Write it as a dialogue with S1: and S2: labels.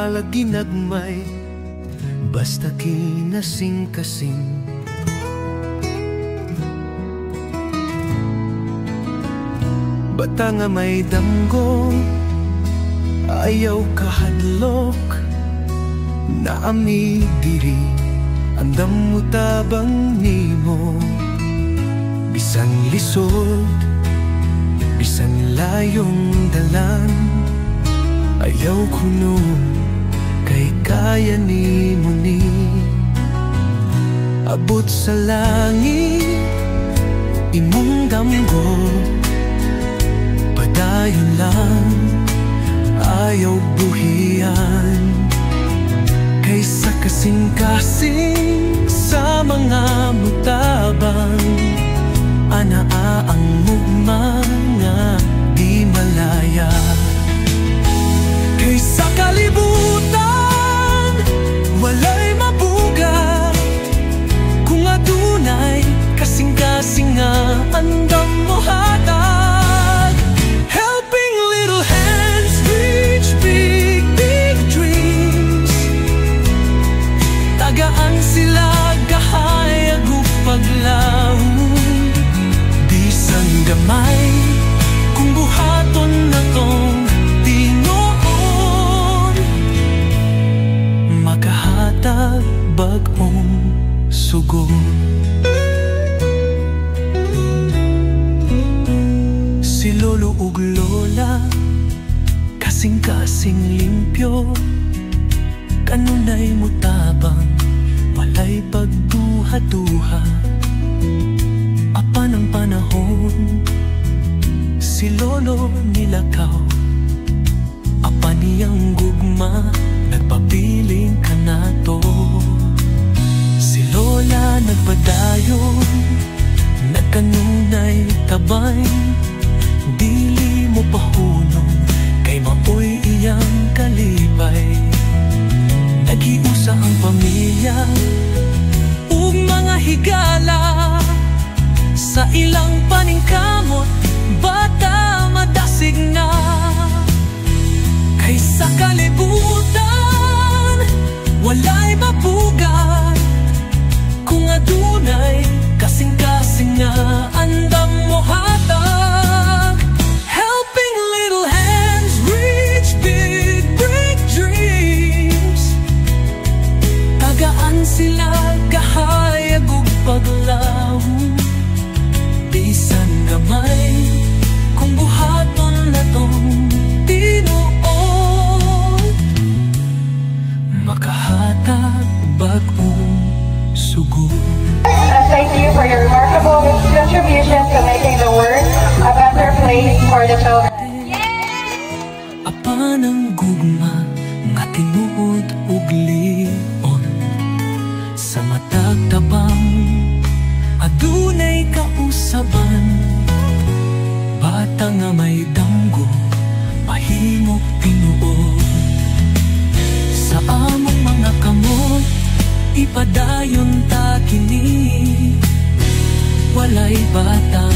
S1: balag ginagmay, basta kinasing-kasing. Bata nga may damgo, ayaw kahadlok, naami diri, andam mo tabang nimo. Bisan lisod, bisan layong dalan, ayaw kuno kay kaya nimo ni. Abot sa langit, imong damgo, padayon lang, ayaw buhian. Kaysa kasing-kasing sa mga mutabang, anaa ang mugma nga di malaya. Kaysa kalibutan, walay mabuga, kung adunay kasing-kasing nga andam mo hatag. Helping little hands reach big, big dreams. Tagaan sila gahayag ug paglaw, bisan gamay kung buhaton na tong Tinuod, makahatag bag-ong sugod. Si lolo ug lola, kasing-kasing limpyo, kanunay mutabang, walay pagduha-duha. Apan ang panahon, si lolo nilakaw, apan niyang gugma, nagpabiling kanato. Si lola nagpadayon, nagkanunay tabay, dili mo pahunong, kay maoy iyang kalipay. Nagiusa ang pamilya ug mga higala, sa ilang paningkamot bata madasig na. Kaysa kalibutan, walay mabugat, kung adunay kasing-kasing nga andam mo hatag. Helping little hands reach big, big dreams. Tagaan sila gahayag ug paglaw, bisan gamay kung buhaton na tong Tinuod, makahatag bag-ong sugod.
S2: Thank you for your remarkable contribution to making the world a better place for the children.
S1: Apan ang gugma nga tinuod ug lion, sa matag tabang adunay kausaban. Bata nga may damgo, pahimok tinuod, sa among mga kamot ipadayon ta kini. Walay bata